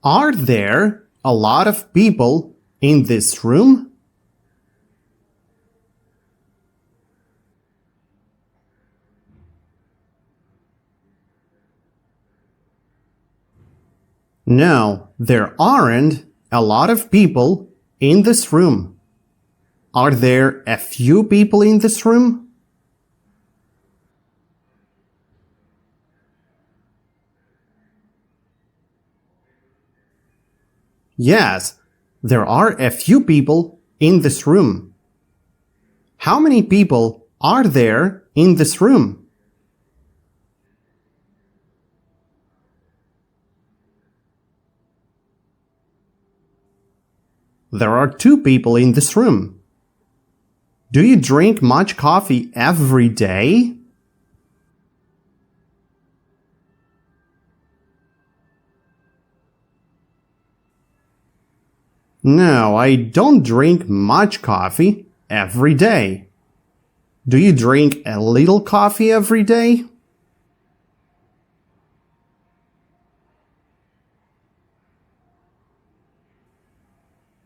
Are there a lot of people in this room? No, there aren't a lot of people in this room. Are there a few people in this room? Yes, there are a few people in this room. How many people are there in this room? There are 2 people in this room. Do you drink much coffee every day? No, I don't drink much coffee every day. Do you drink a little coffee every day?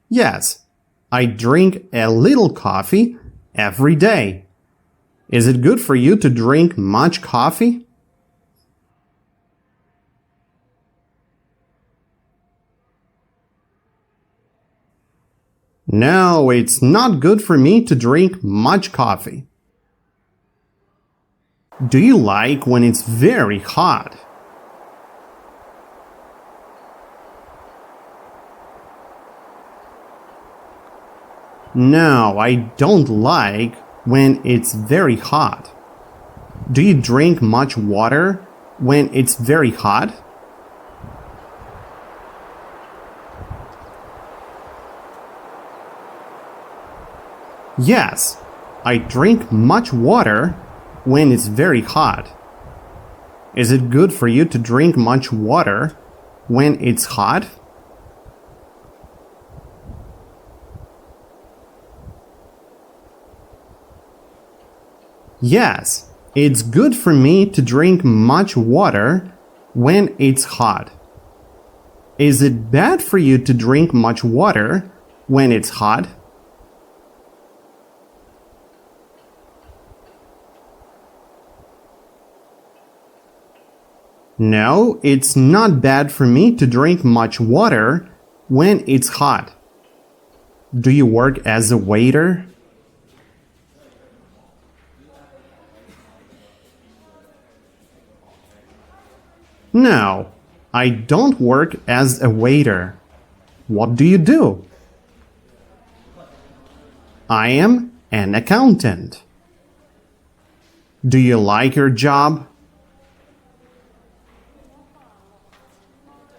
Yes, I drink a little coffee every day. Is it good for you to drink much coffee? No, it's not good for me to drink much coffee. Do you like when it's very hot? No, I don't like when it's very hot. Do you drink much water when it's very hot? Yes, I drink much water when it's very hot. Is it good for you to drink much water when it's hot? Yes, it's good for me to drink much water when it's hot. Is it bad for you to drink much water when it's hot? No, it's not bad for me to drink much water when it's hot. Do you work as a waiter? No, I don't work as a waiter. What do you do? I am an accountant. Do you like your job?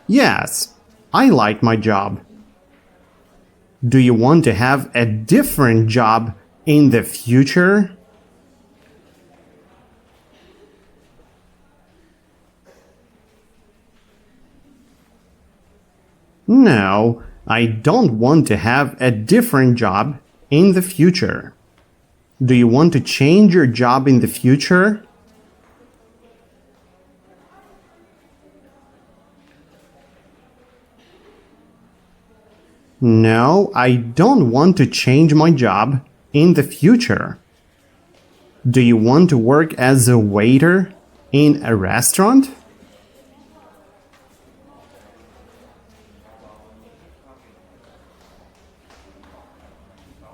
Yes, I like my job. Do you want to have a different job in the future? No, I don't want to have a different job in the future. Do you want to change your job in the future? No, I don't want to change my job in the future. Do you want to work as a waiter in a restaurant?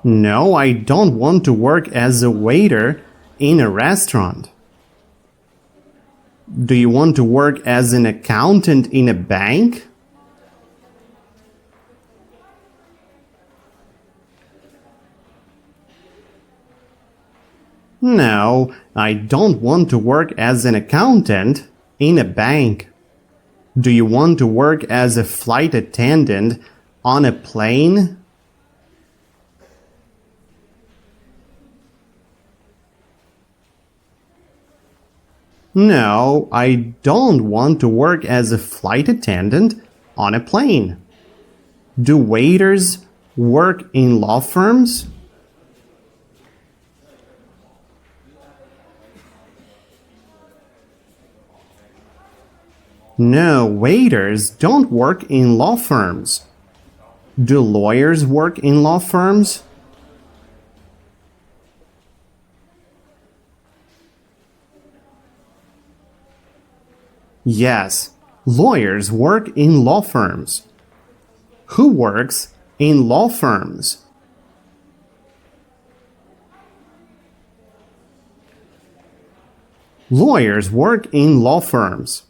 No, I don't want to work as a waiter in a restaurant. Do you want to work as an accountant in a bank? No, I don't want to work as an accountant in a bank. Do you want to work as a flight attendant on a plane? No, I don't want to work as a flight attendant on a plane. Do waiters work in law firms? No, waiters don't work in law firms. Do lawyers work in law firms? Yes, lawyers work in law firms. Who works in law firms? Lawyers work in law firms.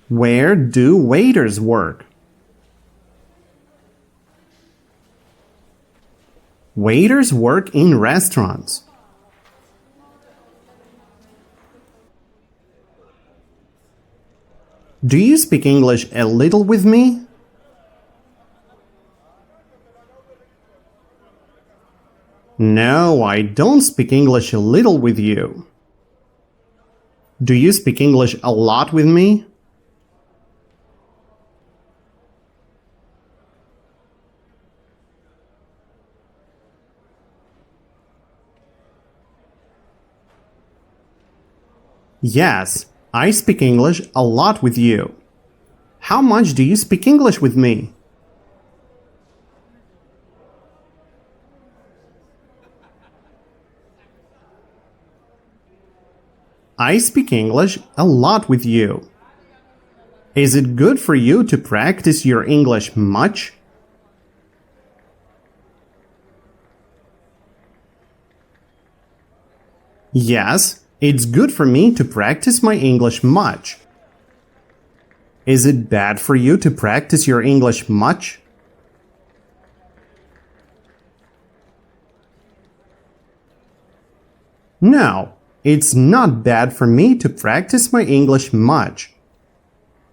Where do waiters work? Waiters work in restaurants. Do you speak English a little with me? No, I don't speak English a little with you. Do you speak English a lot with me? Yes, I speak English a lot with you. How much do you speak English with me? I speak English a lot with you. Is it good for you to practice your English much? Yes, it's good for me to practice my English much. Is it bad for you to practice your English much? No, it's not bad for me to practice my English much.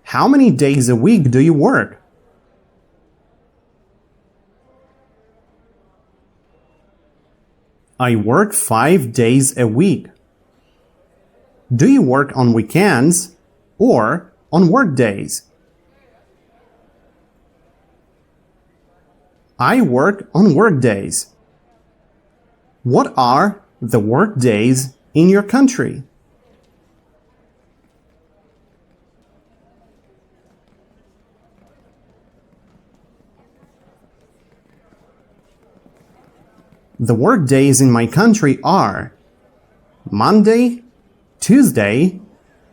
How many days a week do you work? I work 5 days a week. Do you work on weekends or on work days? I work on work days. What are the work days in your country? The work days in my country are Monday, Tuesday,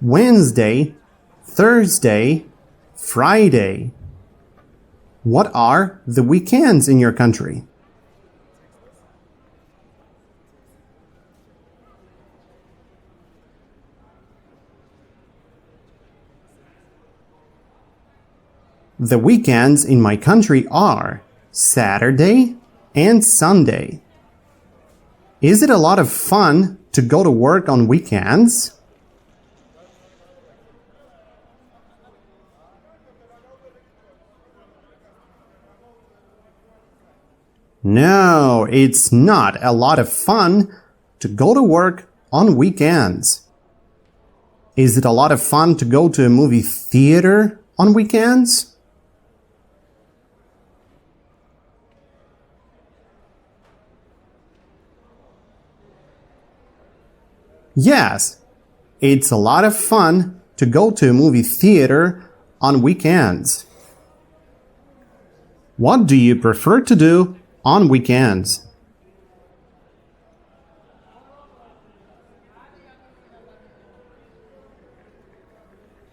Wednesday, Thursday, Friday. What are the weekends in your country? The weekends in my country are Saturday and Sunday. Is it a lot of fun to go to work on weekends? No, it's not a lot of fun to go to work on weekends. Is it a lot of fun to go to a movie theater on weekends? Yes, it's a lot of fun to go to a movie theater on weekends. What do you prefer to do on weekends?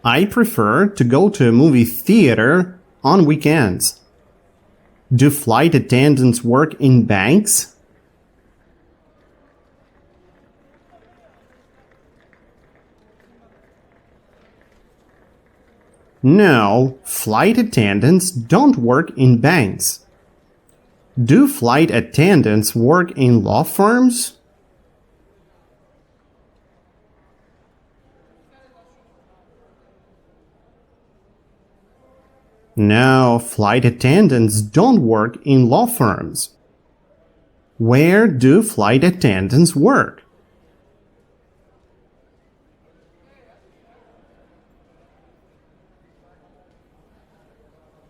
I prefer to go to a movie theater on weekends. Do flight attendants work in banks? No, flight attendants don't work in banks. Do flight attendants work in law firms? No, flight attendants don't work in law firms. Where do flight attendants work?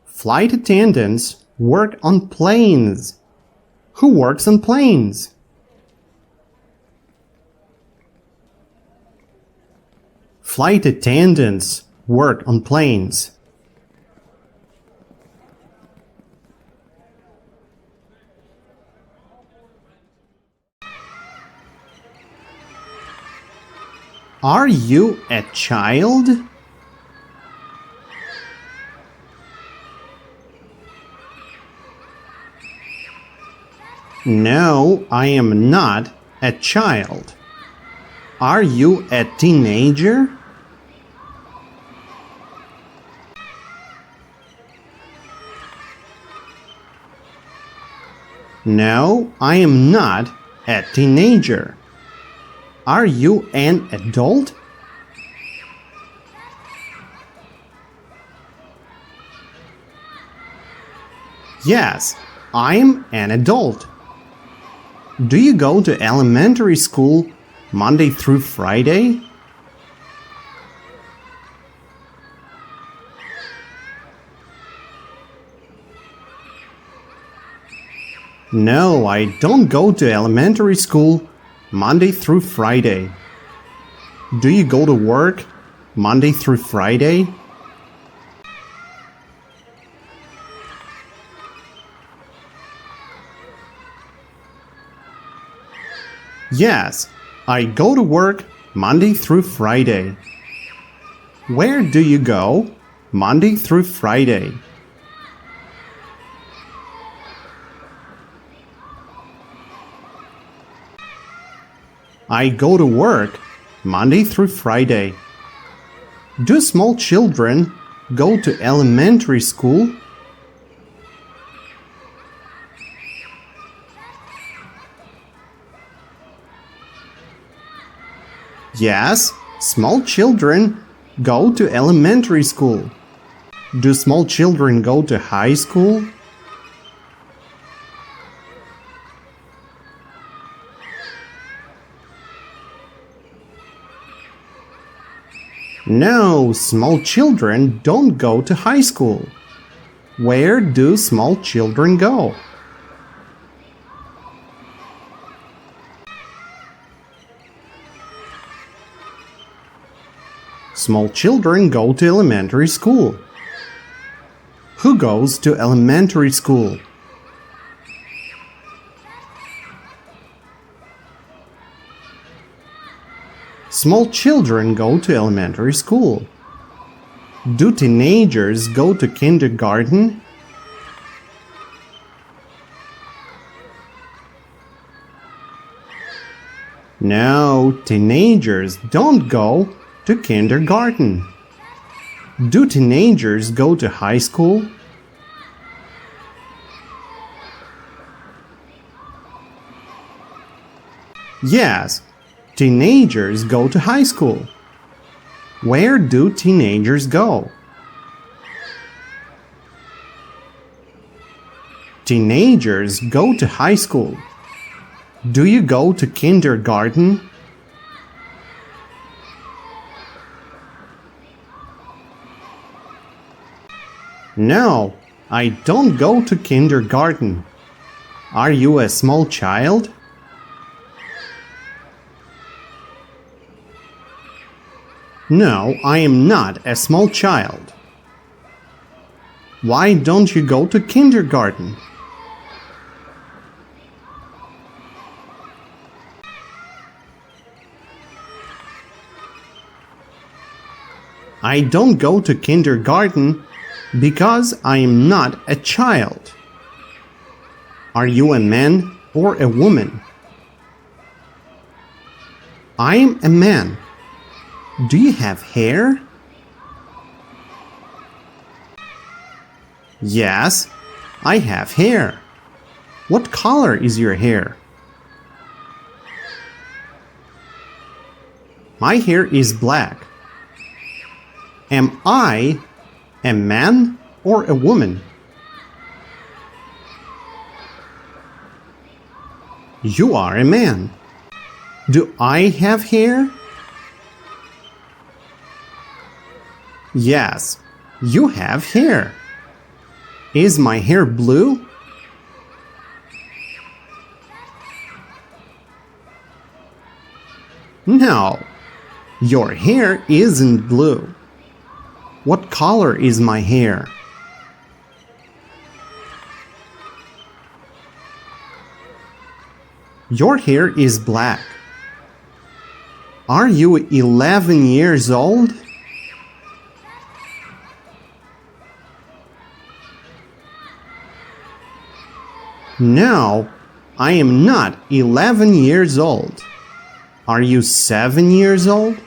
Flight attendants work on planes. Who works on planes? Flight attendants work on planes. Are you a child? No, I am not a child. Are you a teenager? No, I am not a teenager. Are you an adult? Yes, I'm an adult. Do you go to elementary school Monday through Friday? No, I don't go to elementary school Monday through Friday. Do you go to work Monday through Friday? Yes, I go to work Monday through Friday. Where do you go Monday through Friday? I go to work Monday through Friday. Do small children go to elementary school? Yes, small children go to elementary school. Do small children go to high school? No, small children don't go to high school. Where do small children go? Small children go to elementary school. Who goes to elementary school? Small children go to elementary school. Do teenagers go to kindergarten? No, teenagers don't go to kindergarten. Do teenagers go to high school? Yes, teenagers go to high school. Where do teenagers go? Teenagers go to high school. Do you go to kindergarten? No, I don't go to kindergarten. Are you a small child? No, I am not a small child. Why don't you go to kindergarten? I don't go to kindergarten because I am not a child. Are you a man or a woman? I am a man. Do you have hair? Yes, I have hair. What color is your hair? My hair is black. Am I a man or a woman? You are a man. Do I have hair? Yes, you have hair. Is my hair blue? No, your hair isn't blue. What color is my hair? Your hair is black. Are you 11 years old? No, I am not 11 years old. Are you 7 years old?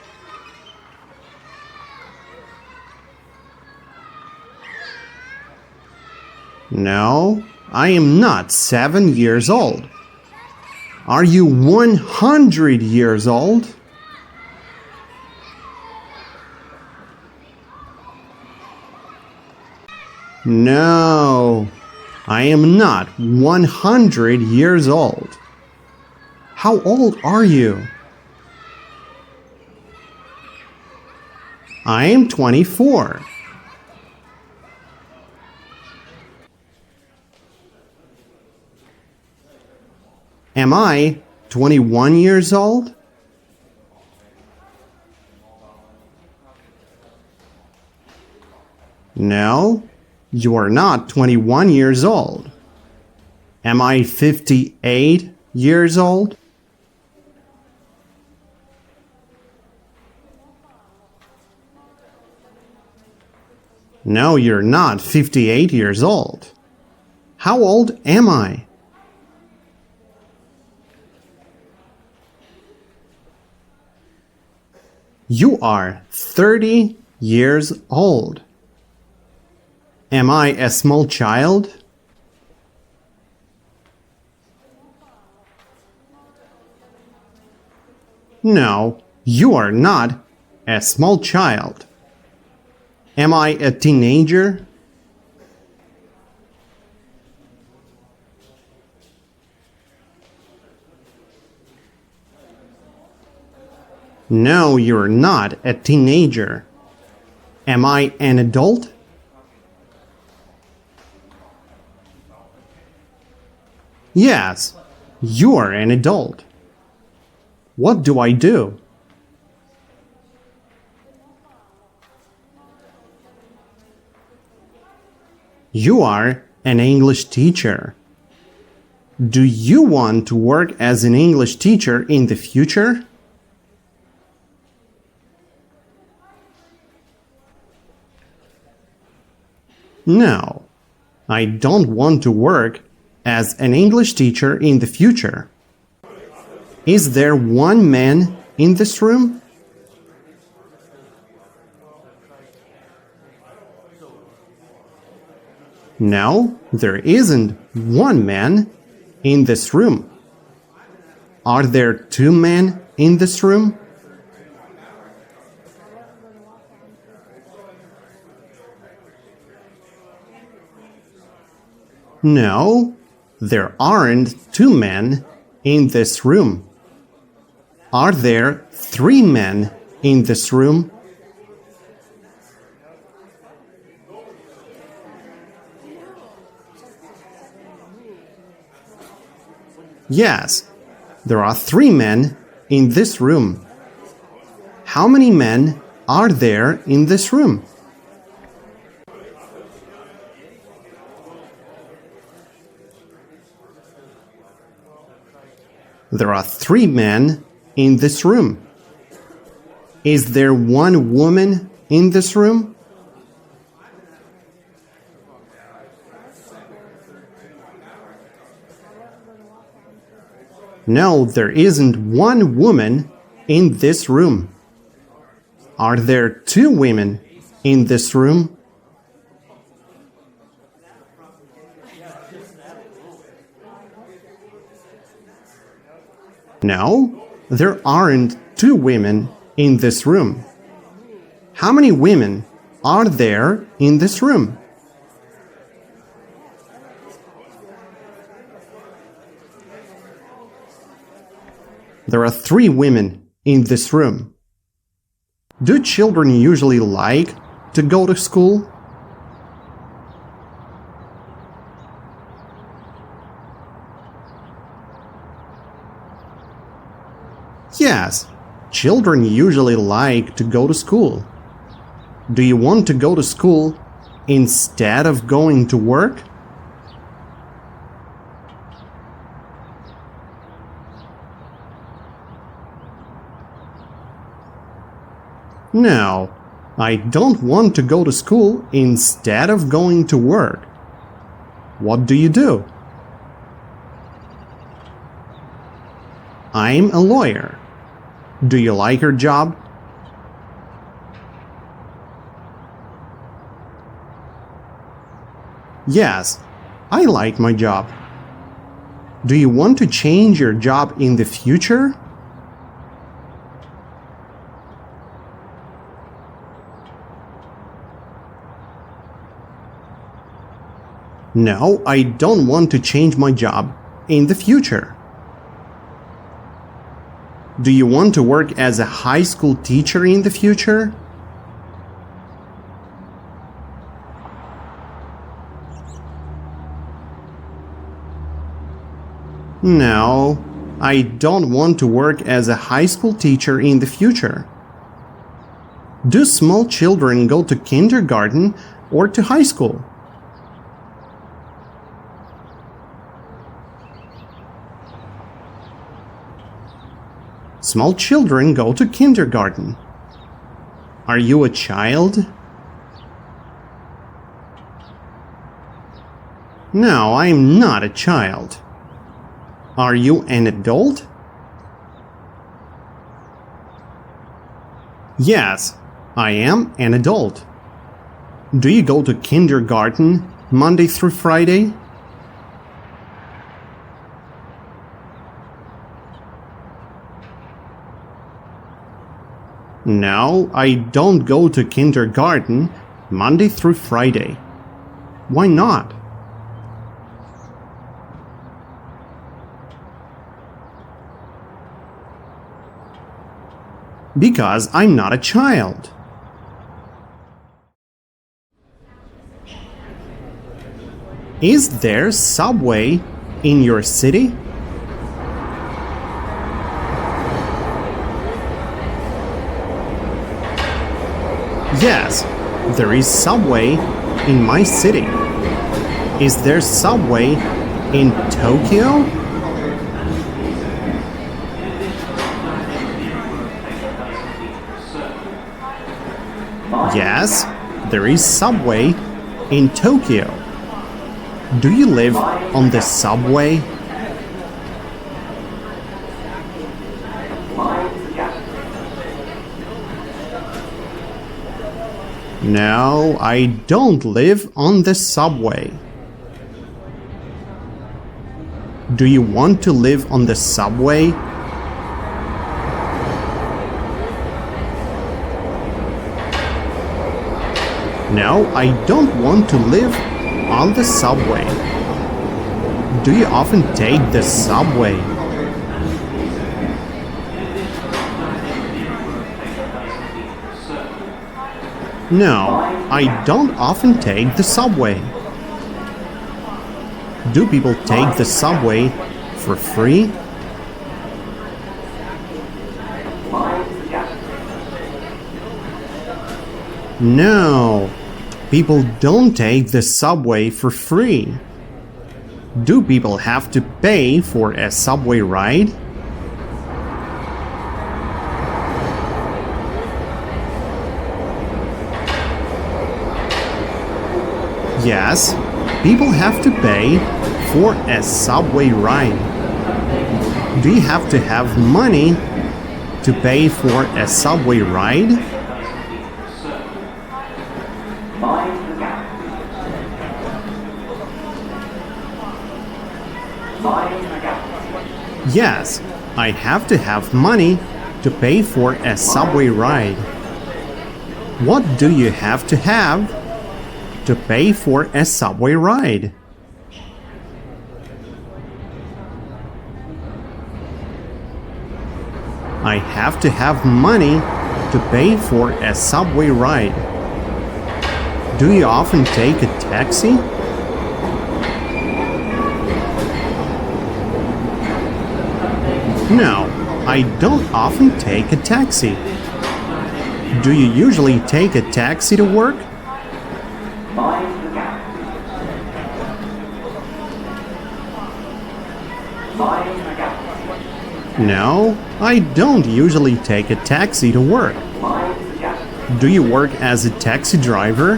No, I am not 7 years old. Are you 100 years old? No, I am not 100 years old. How old are you? I am 24. Am I 21 years old? No, you are not 21 years old. Am I 58 years old? No, you're not 58 years old. How old am I? You are 30 years old. Am I a small child? No, you are not a small child. Am I a teenager? No, you're not a teenager. Am I an adult? Yes, you are an adult. What do I do? You are an English teacher. Do you want to work as an English teacher in the future? No, I don't want to work as an English teacher in the future. Is there one man in this room? No, there isn't one man in this room. Are there two men in this room? No, there aren't two men in this room. Are there three men in this room? Yes, there are three men in this room. How many men are there in this room? There are three men in this room. Is there one woman in this room? No, there isn't one woman in this room. Are there two women in this room? No, there aren't two women in this room. How many women are there in this room? There are three women in this room. Do children usually like to go to school? Yes, children usually like to go to school. Do you want to go to school instead of going to work? No, I don't want to go to school instead of going to work. What do you do? I'm a lawyer. Do you like your job? Yes, I like my job. Do you want to change your job in the future? No, I don't want to change my job in the future. Do you want to work as a high school teacher in the future? No, I don't want to work as a high school teacher in the future. Do small children go to kindergarten or to high school? Small children go to kindergarten. Are you a child? No, I'm not a child. Are you an adult? Yes, I am an adult. Do you go to kindergarten Monday through Friday? No, I don't go to kindergarten Monday through Friday. Why not? Because I'm not a child. Is there subway in your city? Yes, there is subway in my city. Is there subway in Tokyo? Yes, there is subway in Tokyo. Do you live on the subway? No, I don't live on the subway. Do you want to live on the subway? No, I don't want to live on the subway. Do you often take the subway? No, I don't often take the subway. Do people take the subway for free? No, people don't take the subway for free. Do people have to pay for a subway ride? Yes, people have to pay for a subway ride. Do you have to have money to pay for a subway ride? Yes, I have to have money to pay for a subway ride. What do you have to pay for a subway ride? I have to have money to pay for a subway ride. Do you often take a taxi? No, I don't often take a taxi. Do you usually take a taxi to work? No, I don't usually take a taxi to work. Do you work as a taxi driver?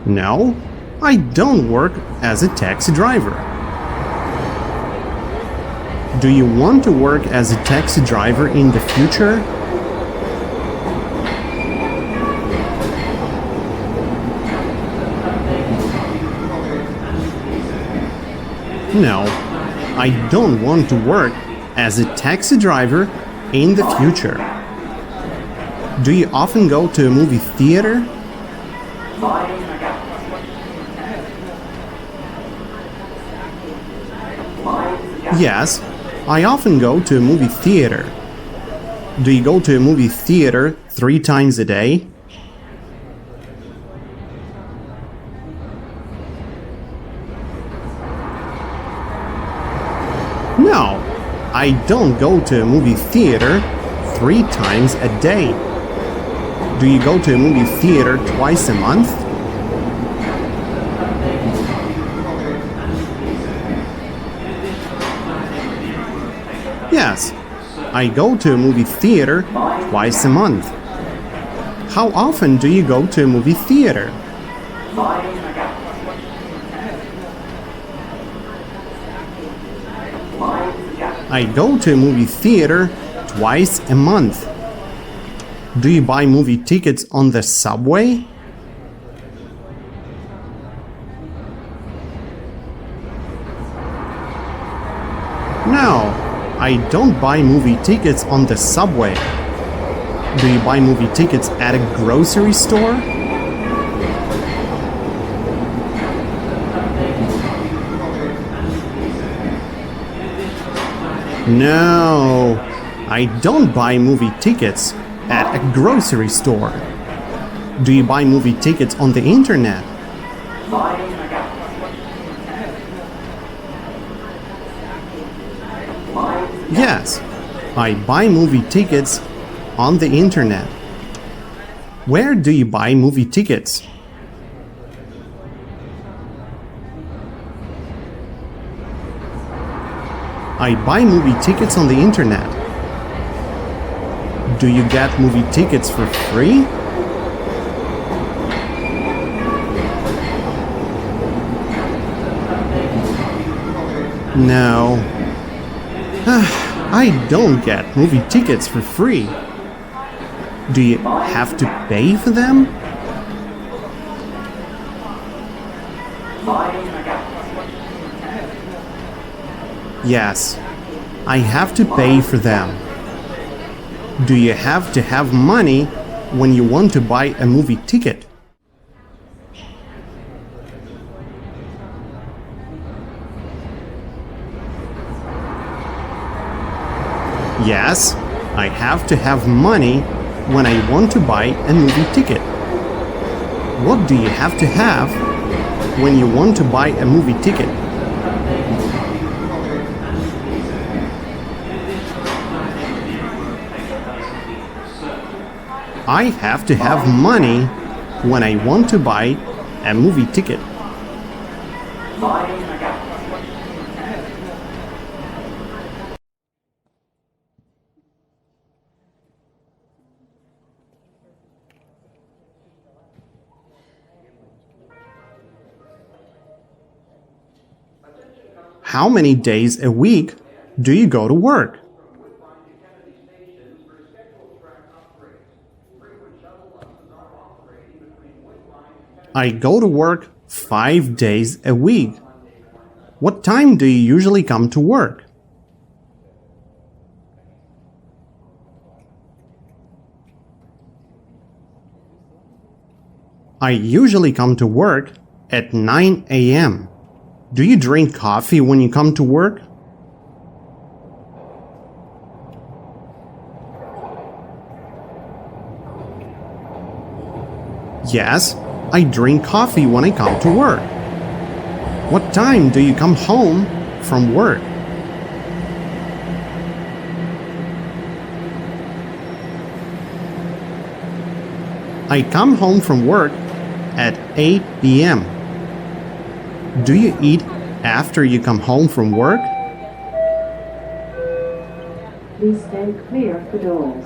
No, I don't work as a taxi driver. Do you want to work as a taxi driver in the future? No, I don't want to work as a taxi driver in the future. Do you often go to a movie theater? Yes, I often go to a movie theater. Do you go to a movie theater 3 times a day? No, I don't go to a movie theater 3 times a day. Do you go to a movie theater twice a month? Yes, I go to a movie theater twice a month. How often do you go to a movie theater? I go to a movie theater twice a month. Do you buy movie tickets on the subway? No, I don't buy movie tickets on the subway. Do you buy movie tickets at a grocery store? No, I don't buy movie tickets at a grocery store. Do you buy movie tickets on the internet? Yes, I buy movie tickets on the internet. Where do you buy movie tickets? I buy movie tickets on the internet. Do you get movie tickets for free? No. I don't get movie tickets for free. Do you have to pay for them? Yes, I have to pay for them. Do you have to have money when you want to buy a movie ticket? Yes, I have to have money when I want to buy a movie ticket. What do you have to have when you want to buy a movie ticket? I have to have money when I want to buy a movie ticket. How many days a week do you go to work? I go to work 5 days a week. What time do you usually come to work? I usually come to work at 9 a.m. Do you drink coffee when you come to work? Yes, I drink coffee when I come to work. What time do you come home from work? I come home from work at 8 p.m. Do you eat after you come home from work? Please stand clear of the doors.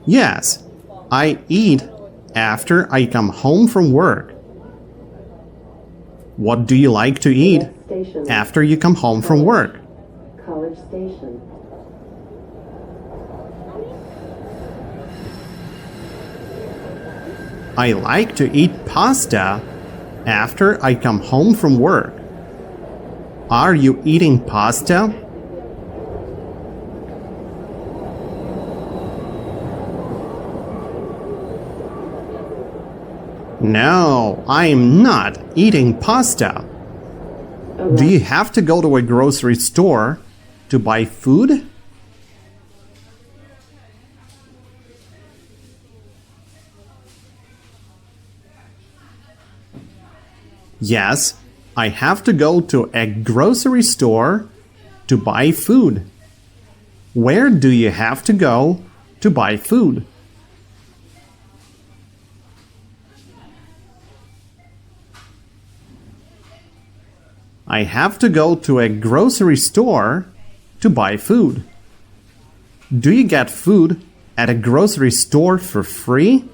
Yes, I eat after I come home from work. What do you like to eat after you come home from work? College Station. I like to eat pasta after I come home from work. Are you eating pasta? No, I'm not eating pasta. Do you have to go to a grocery store to buy food? Yes, I have to go to a grocery store to buy food. Where do you have to go to buy food? I have to go to a grocery store to buy food. Do you get food at a grocery store for free?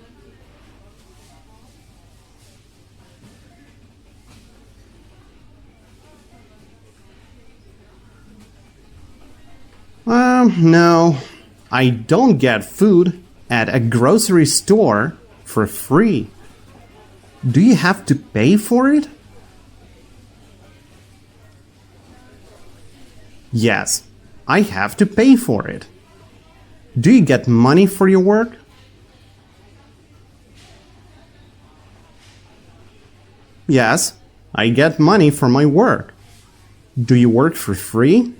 No, I don't get food at a grocery store for free. Do you have to pay for it? Yes, I have to pay for it. Do you get money for your work? Yes, I get money for my work. Do you work for free?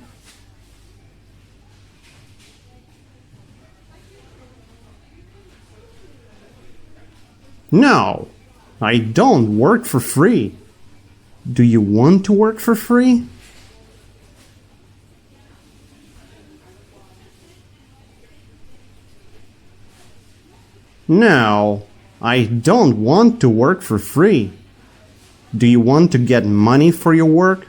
No, I don't work for free. Do you want to work for free? No, I don't want to work for free. Do you want to get money for your work?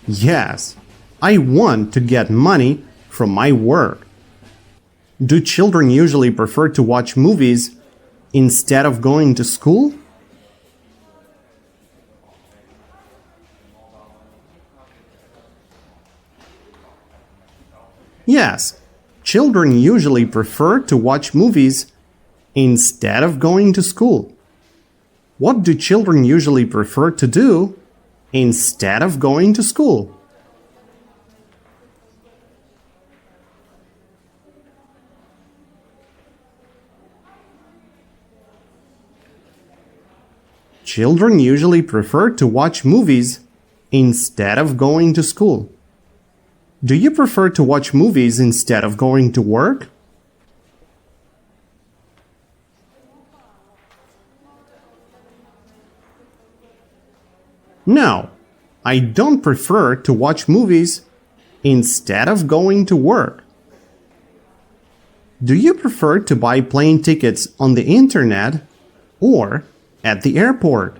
Yes, I want to get money from my work. Do children usually prefer to watch movies instead of going to school? Yes, children usually prefer to watch movies instead of going to school. What do children usually prefer to do instead of going to school? Children usually prefer to watch movies instead of going to school. Do you prefer to watch movies instead of going to work? No, I don't prefer to watch movies instead of going to work. Do you prefer to buy plane tickets on the internet or at the airport?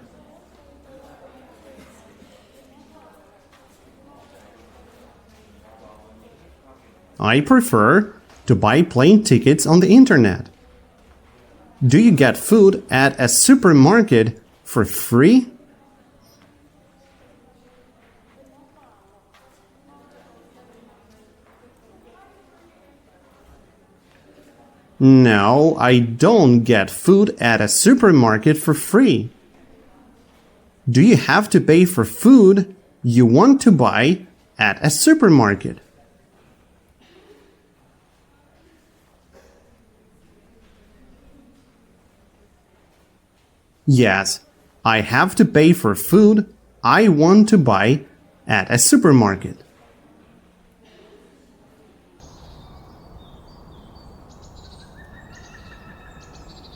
I prefer to buy plane tickets on the internet. Do you get food at a supermarket for free? No, I don't get food at a supermarket for free. Do you have to pay for food you want to buy at a supermarket? Yes, I have to pay for food I want to buy at a supermarket.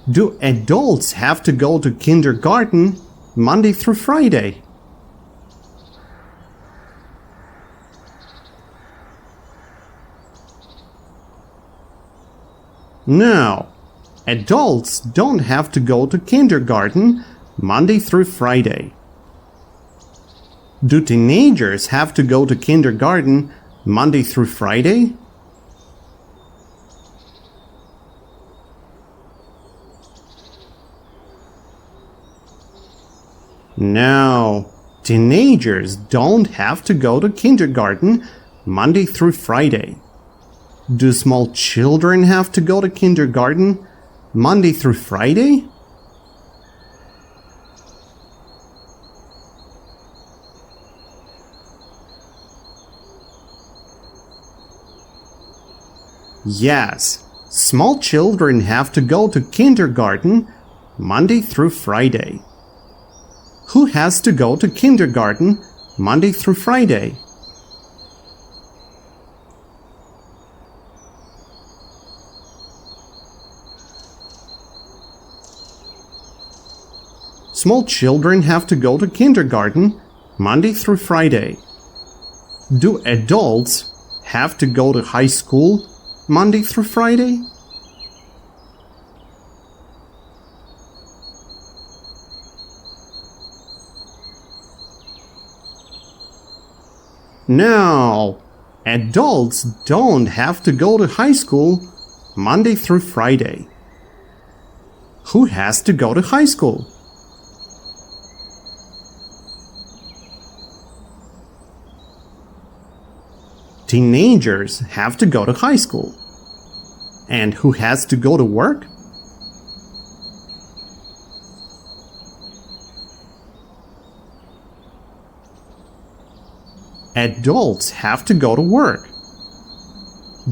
Do adults have to go to kindergarten Monday through Friday? No, adults don't have to go to kindergarten Monday through Friday. Do teenagers have to go to kindergarten Monday through Friday? No, teenagers don't have to go to kindergarten Monday through Friday. Do small children have to go to kindergarten Monday through Friday? Yes, small children have to go to kindergarten Monday through Friday. Who has to go to kindergarten Monday through Friday? Small children have to go to kindergarten Monday through Friday. Do adults have to go to high school Monday through Friday? No, adults don't have to go to high school Monday through Friday. Who has to go to high school? Teenagers have to go to high school. And who has to go to work? Adults have to go to work.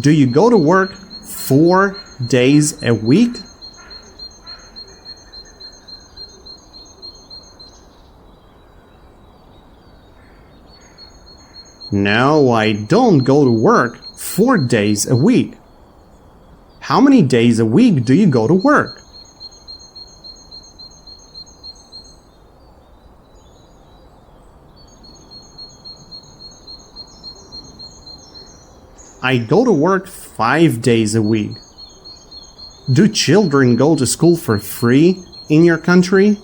Do you go to work 4 days a week? No, I don't go to work 4 days a week. How many days a week do you go to work? I go to work 5 days a week. Do children go to school for free in your country?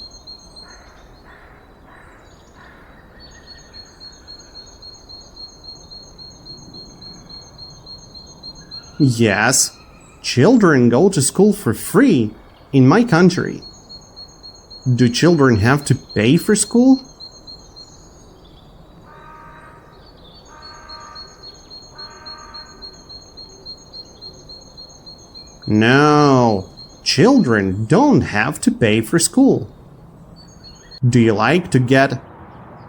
Yes, children go to school for free in my country. Do children have to pay for school? No, children don't have to pay for school. Do you like to get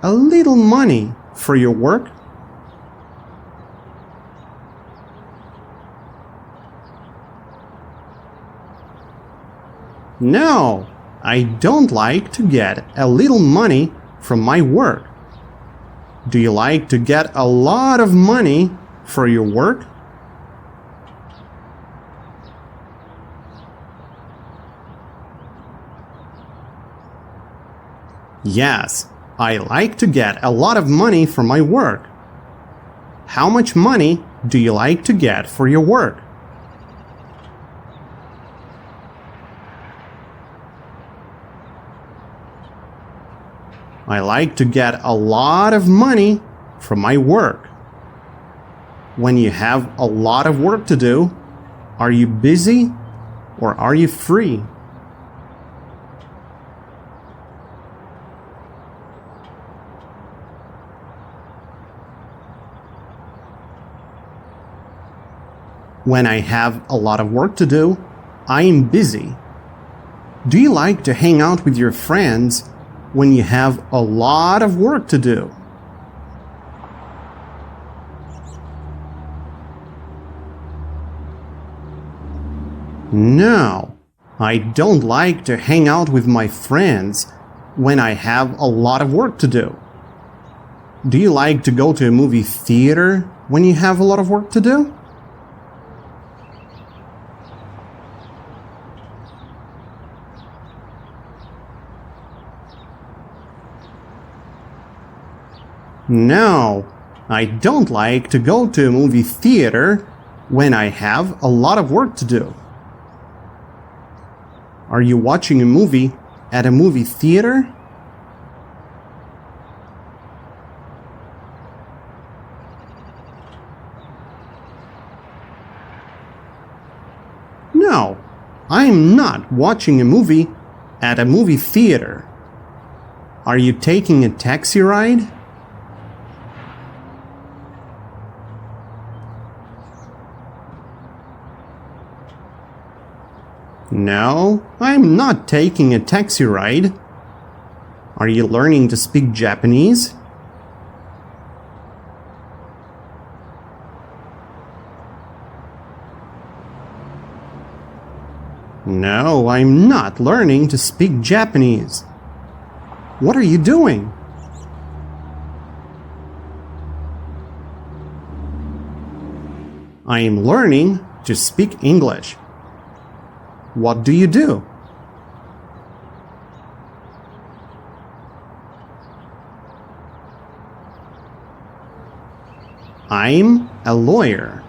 a little money for your work? No, I don't like to get a little money from my work. Do you like to get a lot of money for your work? Yes, I like to get a lot of money from my work. How much money do you like to get for your work? I like to get a lot of money from my work. When you have a lot of work to do, are you busy or are you free? When I have a lot of work to do, I am busy. Do you like to hang out with your friends when you have a lot of work to do? No, I don't like to hang out with my friends when I have a lot of work to do. Do you like to go to a movie theater when you have a lot of work to do? No, I don't like to go to a movie theater when I have a lot of work to do. Are you watching a movie at a movie theater? No, I'm not watching a movie at a movie theater. Are you taking a taxi ride? No, I'm not taking a taxi ride. Are you learning to speak Japanese? No, I'm not learning to speak Japanese. What are you doing? I am learning to speak English. What do you do? I'm a lawyer.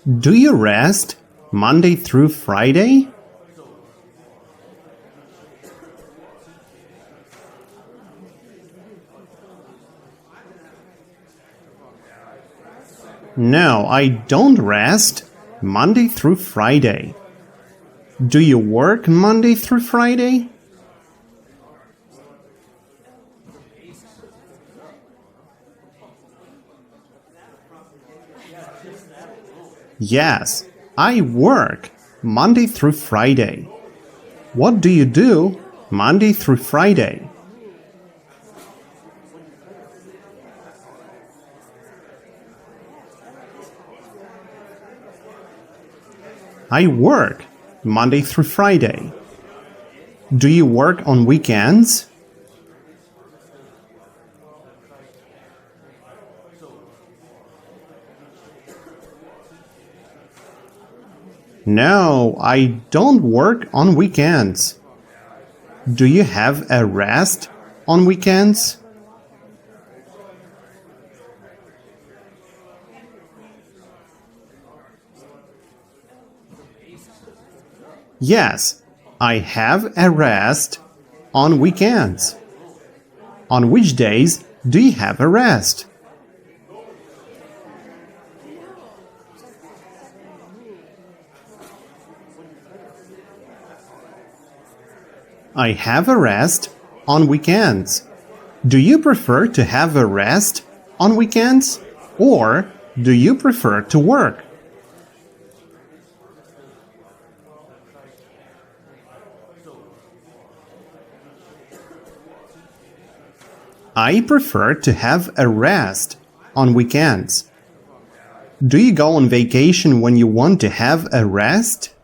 Do you rest Monday through Friday? No, I don't rest Monday through Friday. Do you work Monday through Friday? Yes, I work Monday through Friday. What do you do Monday through Friday? I work Monday through Friday. Do you work on weekends? No, I don't work on weekends. Do you have a rest on weekends? Yes, I have a rest on weekends. On which days do you have a rest? I have a rest on weekends. Do you prefer to have a rest on weekends, or do you prefer to work? I prefer to have a rest on weekends. Do you go on vacation when you want to have a rest?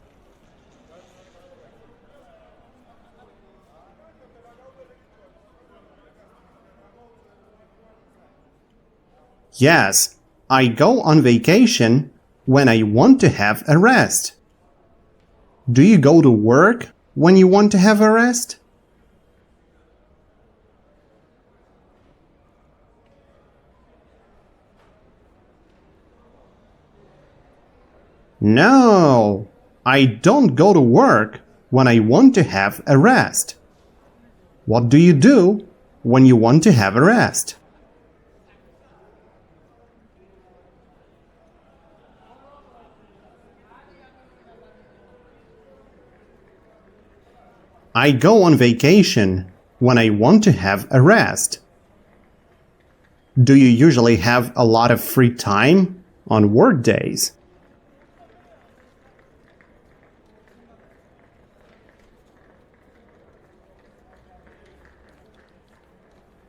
Yes, I go on vacation when I want to have a rest. Do you go to work when you want to have a rest? No, I don't go to work when I want to have a rest. What do you do when you want to have a rest? I go on vacation when I want to have a rest. Do you usually have a lot of free time on work days?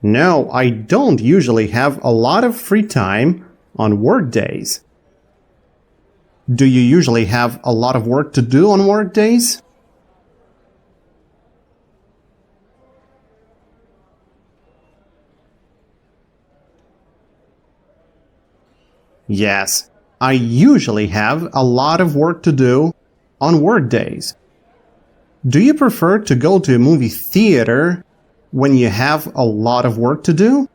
No, I don't usually have a lot of free time on work days. Do you usually have a lot of work to do on work days? Yes, I usually have a lot of work to do on work days. Do you prefer to go to a movie theater when you have a lot of work to do?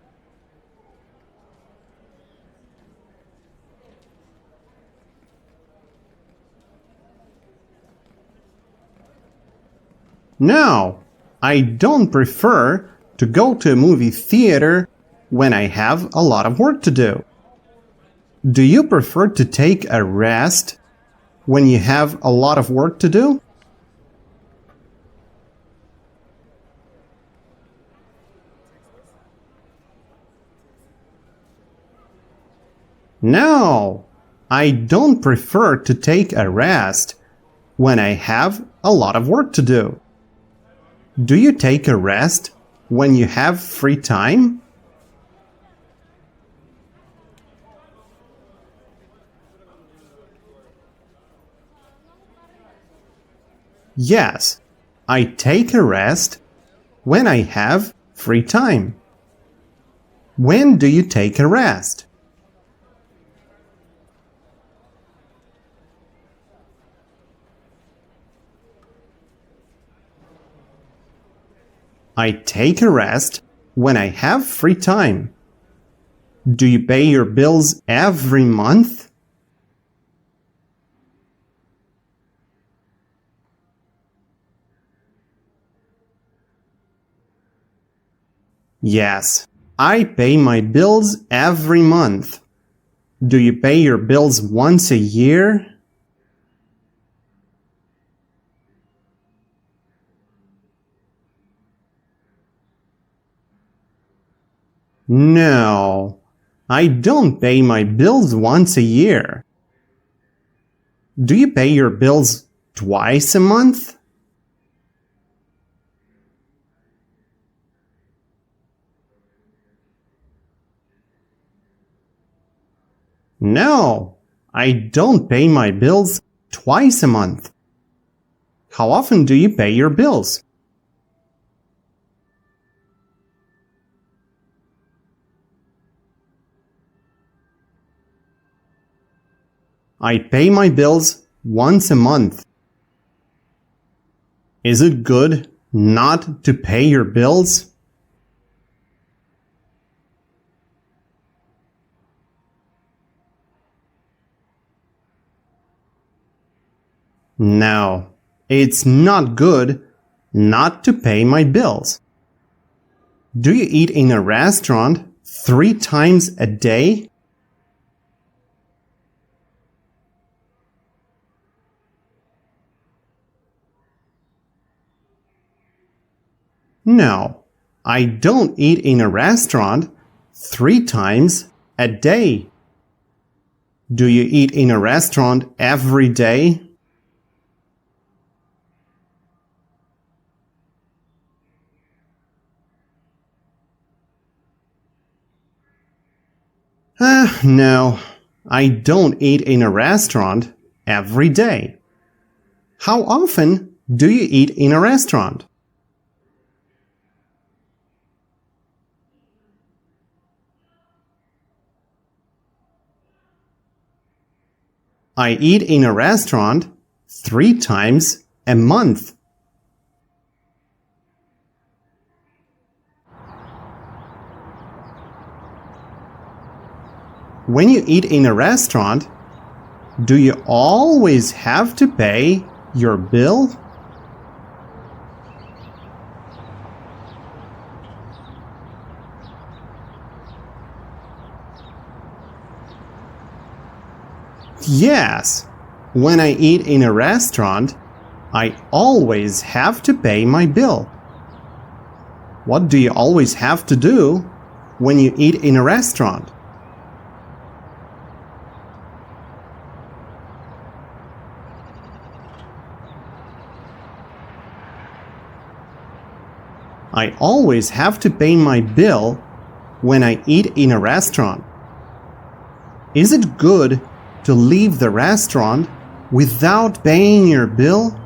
No, I don't prefer to go to a movie theater when I have a lot of work to do. Do you prefer to take a rest when you have a lot of work to do? No, I don't prefer to take a rest when I have a lot of work to do. Do you take a rest when you have free time? Yes, I take a rest when I have free time. When do you take a rest? I take a rest when I have free time. Do you pay your bills every month? Yes, I pay my bills every month. Do you pay your bills once a year? No, I don't pay my bills once a year. Do you pay your bills twice a month? No, I don't pay my bills twice a month. How often do you pay your bills? I pay my bills once a month. Is it good not to pay your bills? No, it's not good not to pay my bills. Do you eat in a restaurant 3 times a day? No, I don't eat in a restaurant 3 times a day. Do you eat in a restaurant every day? No, I don't eat in a restaurant every day. How often do you eat in a restaurant? I eat in a restaurant 3 times a month. When you eat in a restaurant, do you always have to pay your bill? Yes. When I eat in a restaurant, I always have to pay my bill. What do you always have to do when you eat in a restaurant? I always have to pay my bill when I eat in a restaurant. Is it good to leave the restaurant without paying your bill?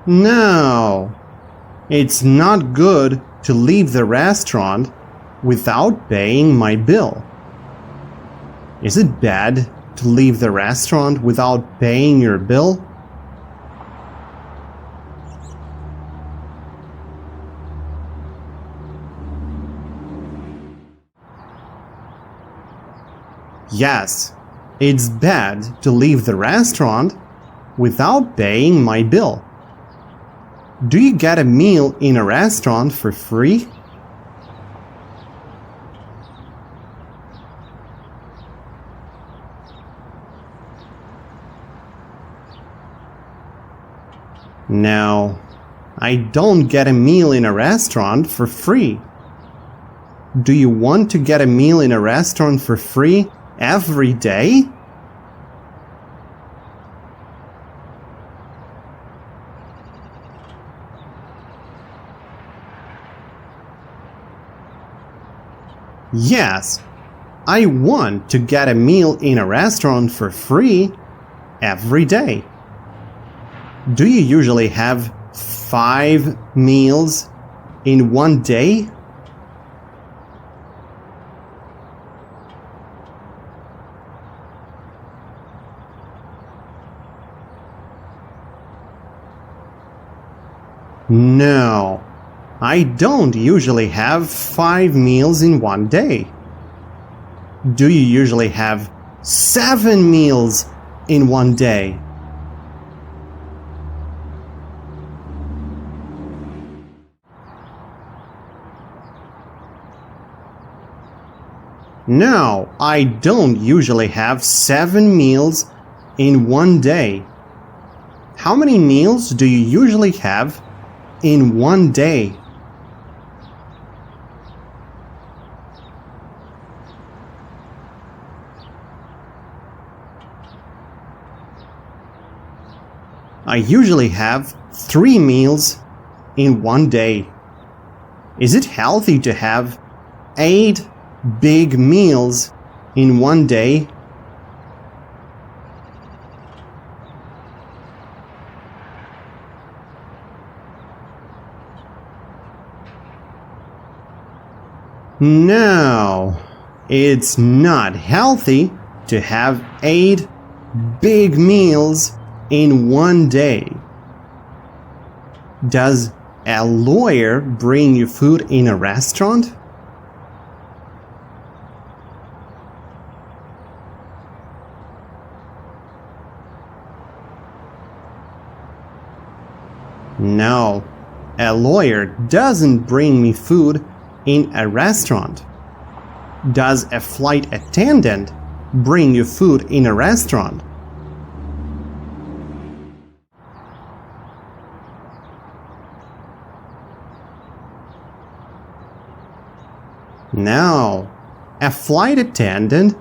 No, it's not good to leave the restaurant without paying my bill. Is it bad to leave the restaurant without paying your bill? Yes, it's bad to leave the restaurant without paying my bill. Do you get a meal in a restaurant for free? No, I don't get a meal in a restaurant for free. Do you want to get a meal in a restaurant for free every day? Yes, I want to get a meal in a restaurant for free every day. Do you usually have 5 meals in one day? No, I don't usually have 5 meals in one day. Do you usually have 7 meals in one day. No, I don't usually have 7 meals in one day. How many meals do you usually have in one day? I usually have 3 meals in one day. Is it healthy to have 8 big meals in one day? No, it's not healthy to have 8 big meals in one day. Does a lawyer bring you food in a restaurant? No, a lawyer doesn't bring me food in a restaurant. Does a flight attendant bring you food in a restaurant? No, a flight attendant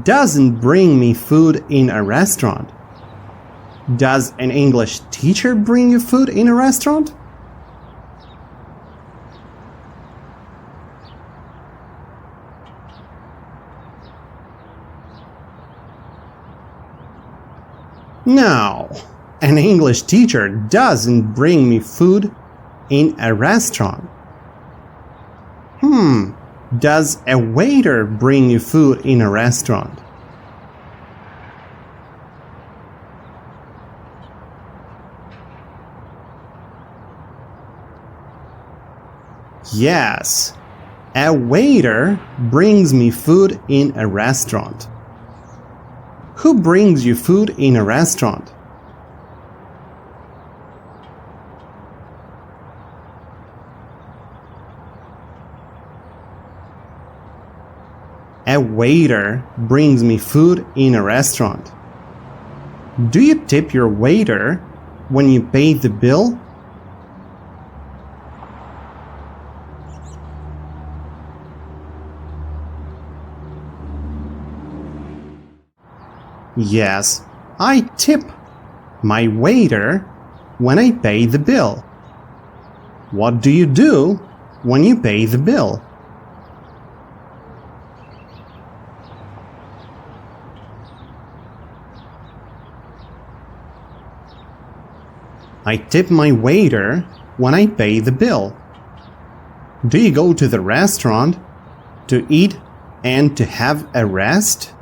doesn't bring me food in a restaurant. Does an English teacher bring you food in a restaurant? No, an English teacher doesn't bring me food in a restaurant. Does a waiter bring you food in a restaurant? Yes, a waiter brings me food in a restaurant. Who brings you food in a restaurant? A waiter brings me food in a restaurant. Do you tip your waiter when you pay the bill? Yes, I tip my waiter when I pay the bill. What do you do when you pay the bill? I tip my waiter when I pay the bill. Do you go to the restaurant to eat and to have a rest?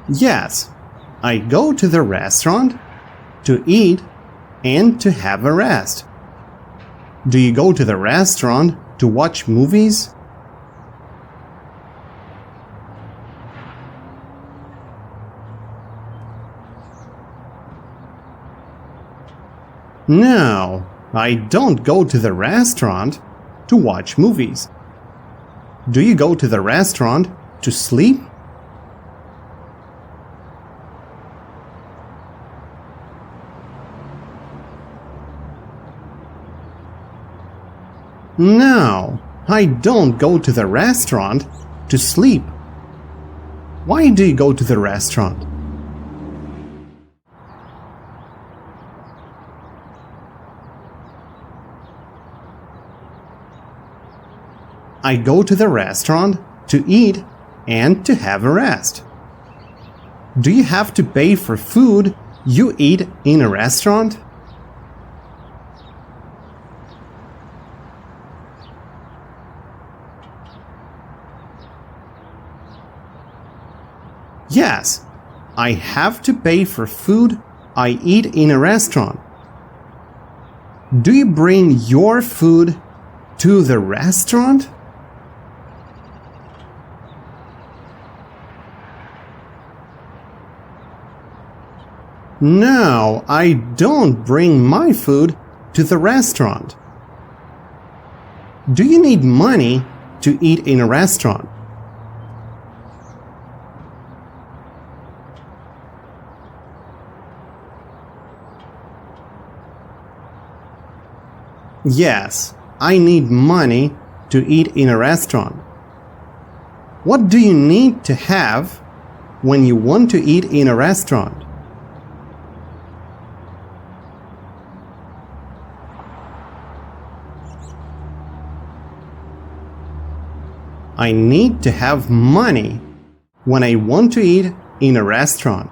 Yes, I go to the restaurant to eat and to have a rest. Do you go to the restaurant to watch movies? No, I don't go to the restaurant to watch movies. Do you go to the restaurant to sleep? No, I don't go to the restaurant to sleep. Why do you go to the restaurant? I go to the restaurant to eat and to have a rest. Do you have to pay for food you eat in a restaurant? Yes, I have to pay for food I eat in a restaurant. Do you bring your food to the restaurant? No, I don't bring my food to the restaurant. Do you need money to eat in a restaurant? Yes, I need money to eat in a restaurant. What do you need to have when you want to eat in a restaurant? I need to have money when I want to eat in a restaurant.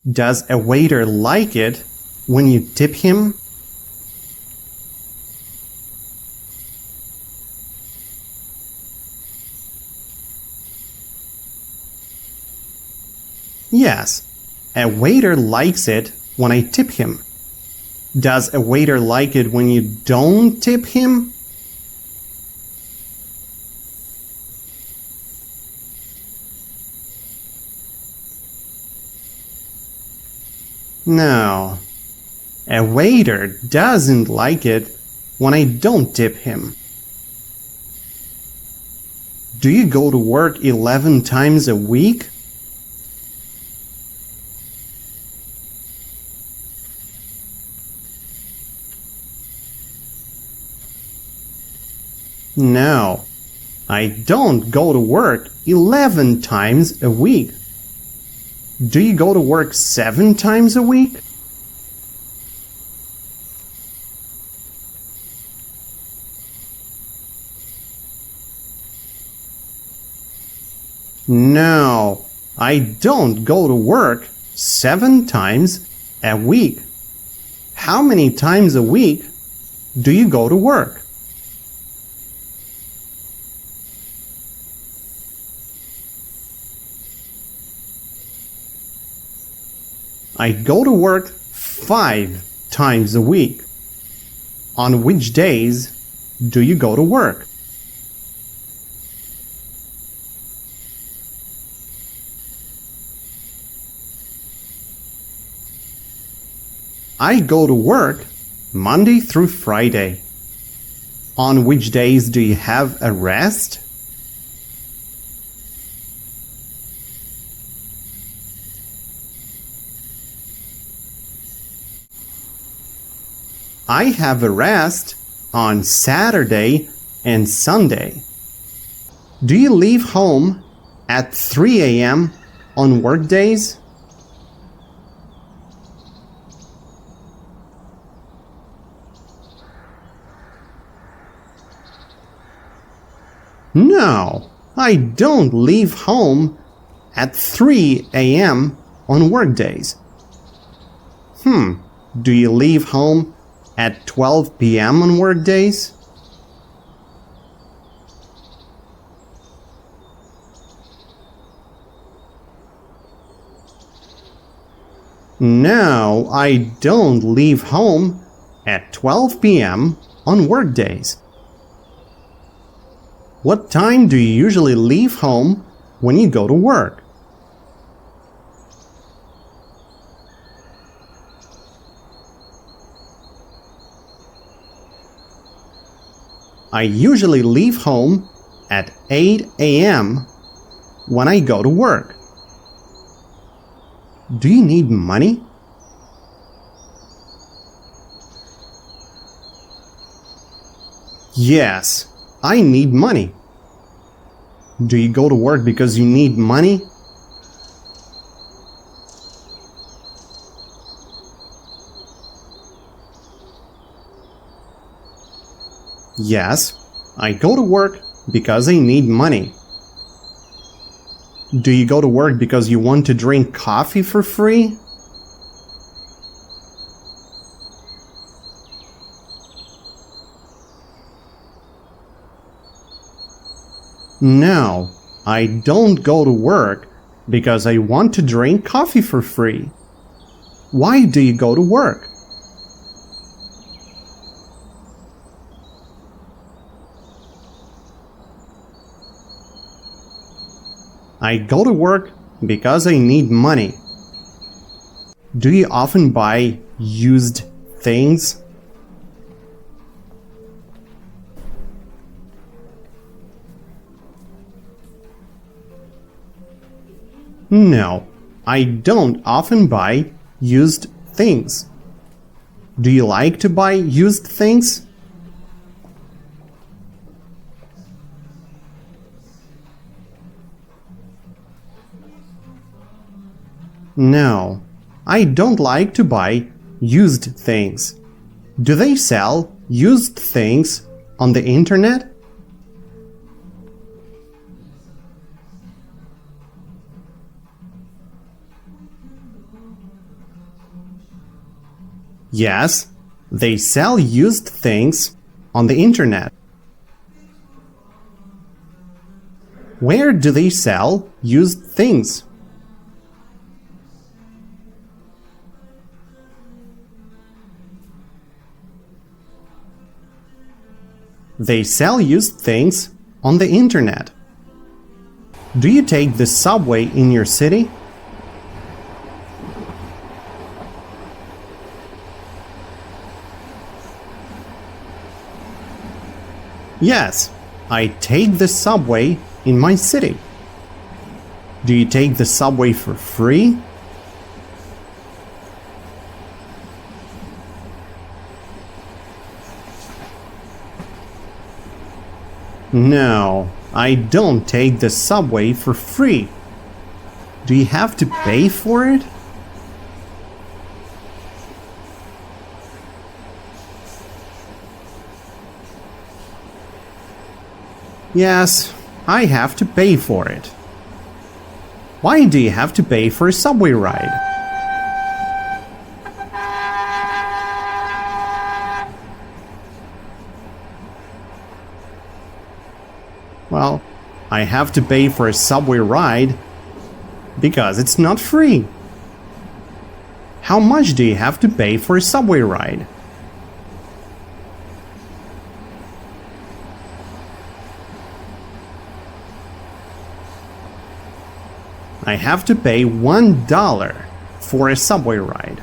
Does a waiter like it when you tip him? Yes, a waiter likes it when I tip him. Does a waiter like it when you don't tip him? No, a waiter doesn't like it when I don't tip him. Do you go to work 11 times a week? No, I don't go to work 11 times a week. Do you go to work 7 times a week? No, I don't go to work 7 times a week. How many times a week do you go to work? I go to work 5 times a week. On which days do you go to work? I go to work Monday through Friday. On which days do you have a rest? I have a rest on Saturday and Sunday. Do you leave home at 3 a.m. on work days? No, I don't leave home at 3 a.m. on work days. Do you leave home at 12 p.m. on work days? No, I don't leave home at 12 p.m. on work days. What time do you usually leave home when you go to work? I usually leave home at 8 a.m. when I go to work. Do you need money? Yes, I need money. Do you go to work because you need money? Yes, I go to work because I need money. Do you go to work because you want to drink coffee for free? No, I don't go to work because I want to drink coffee for free. Why do you go to work? I go to work because I need money. Do you often buy used things? No, I don't often buy used things. Do you like to buy used things? No, I don't like to buy used things. Do they sell used things on the internet? Yes, they sell used things on the internet. Where do they sell used things? They sell used things on the internet. Do you take the subway in your city? Yes, I take the subway in my city. Do you take the subway for free? No, I don't take the subway for free. Do you have to pay for it? Yes, I have to pay for it. Why do you have to pay for a subway ride? Well, I have to pay for a subway ride because it's not free. How much do you have to pay for a subway ride? I have to pay $1 for a subway ride.